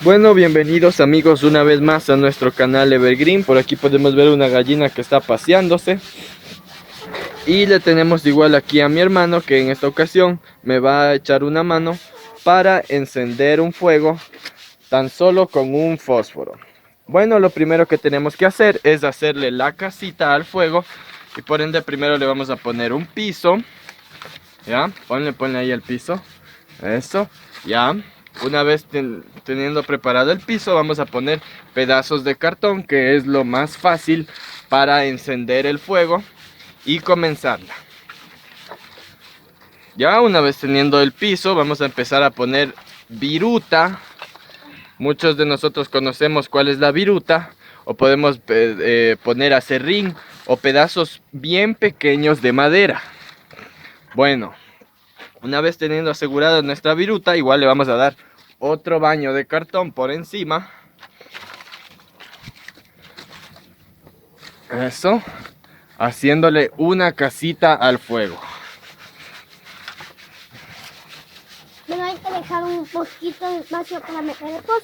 Bueno, bienvenidos amigos una vez más a nuestro canal Evergreen. Por aquí podemos ver una gallina que está paseándose. Y le tenemos igual aquí a mi hermano, que en esta ocasión me va a echar una mano para encender un fuego tan solo con un fósforo. Bueno, lo primero que tenemos que hacer es hacerle la casita al fuego. Y por ende primero le vamos a poner un piso. Ya, ponle ahí el piso. Eso, ya. Una vez teniendo preparado el piso, vamos a poner pedazos de cartón, que es lo más fácil para encender el fuego y comenzarla. Ya una vez teniendo el piso, vamos a empezar a poner viruta. Muchos de nosotros conocemos cuál es la viruta, o podemos poner acerrín o pedazos bien pequeños de madera. Bueno, una vez teniendo asegurada nuestra viruta, igual le vamos a dar otro baño de cartón por encima. Eso, haciéndole una casita al fuego. Bueno, hay que dejar un poquito de espacio para meter el fósforo.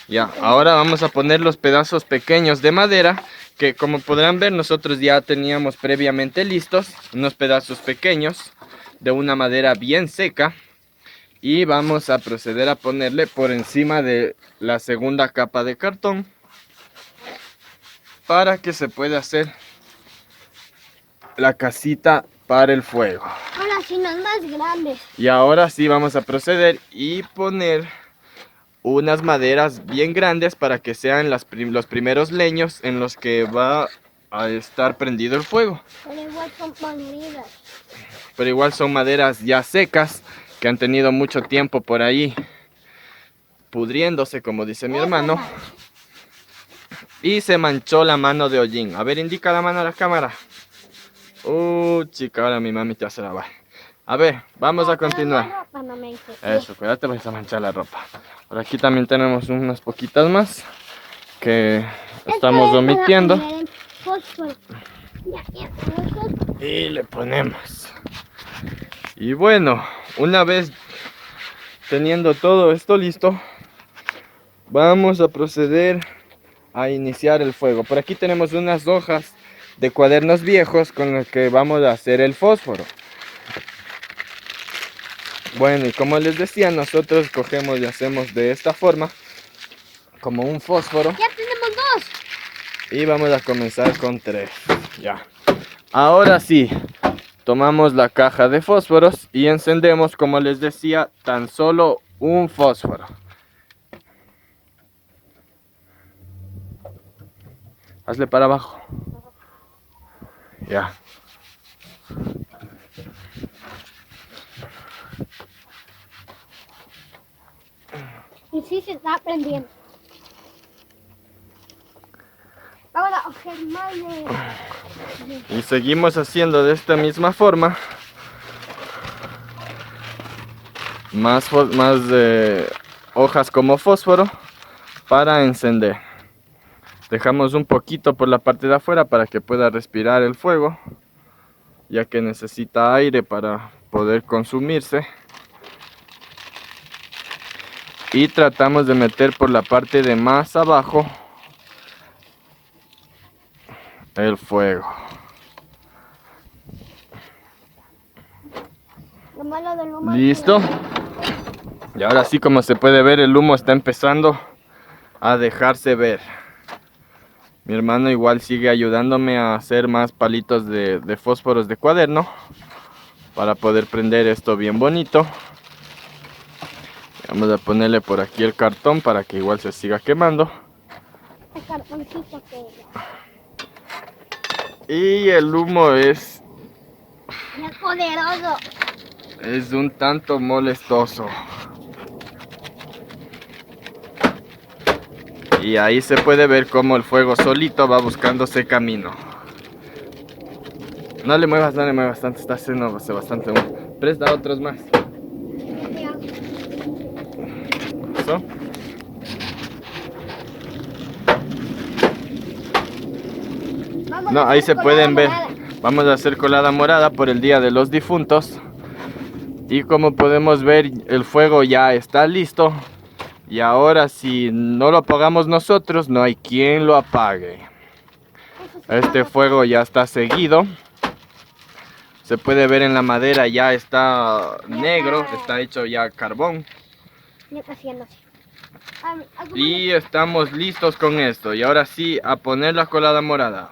Ya, ahora vamos a poner los pedazos pequeños de madera, que como podrán ver nosotros ya teníamos previamente listos, unos pedazos pequeños de una madera bien seca. Y vamos a proceder a ponerle por encima de la segunda capa de cartón, para que se pueda hacer la casita para el fuego. Ahora sí, no es más grandes. Y ahora sí vamos a proceder y poner unas maderas bien grandes para que sean los primeros leños en los que va a estar prendido el fuego. Pero igual son podridas. Pero igual son maderas ya secas, que han tenido mucho tiempo por ahí pudriéndose, como dice mi hermano. Y se manchó la mano de hollín. A ver, indica la mano a la cámara. Chica, ahora mi mami te hace la baja. A ver, vamos a continuar. Eso, cuídate, vas a manchar la ropa. Por aquí también tenemos unas poquitas más que estamos omitiendo. Y le ponemos. Y bueno, una vez teniendo todo esto listo, vamos a proceder a iniciar el fuego. Por aquí tenemos unas hojas de cuadernos viejos con los que vamos a hacer el fósforo. Bueno, y como les decía, nosotros cogemos y hacemos de esta forma, como un fósforo. Ya tenemos dos. Y vamos a comenzar con 3. Ya. Ahora sí, tomamos la caja de fósforos y encendemos, como les decía, tan solo un fósforo. Hazle para abajo. Ya. Y sí se está prendiendo. Vamos a coger más de... Y seguimos haciendo de esta misma forma. Más hojas como fósforo para encender. Dejamos un poquito por la parte de afuera para que pueda respirar el fuego, ya que necesita aire para poder consumirse. Y tratamos de meter por la parte de más abajo el fuego. Lo malo del humo. ¿Listo? Y ahora sí, como se puede ver, el humo está empezando a dejarse ver. Mi hermano igual sigue ayudándome a hacer más palitos de fósforos de cuaderno para poder prender esto bien bonito. Vamos a ponerle por aquí el cartón para que igual se siga quemando. El cartoncito que... Y el humo es poderoso. un tanto molestoso. Y ahí se puede ver cómo el fuego solito va buscándose camino. No le muevas, tanto, está haciendo bastante humo. Presta otros más. Eso. No, ahí se pueden ver. Vamos a hacer colada morada por el Día de los Difuntos. Y como podemos ver, el fuego ya está listo. Y ahora si no lo apagamos nosotros, no hay quien lo apague. Este fuego ya está seguido. Se puede ver en la madera, ya está negro, está hecho ya carbón. Ya está haciéndose. Y estamos listos con esto. Y ahora sí, a poner la colada morada.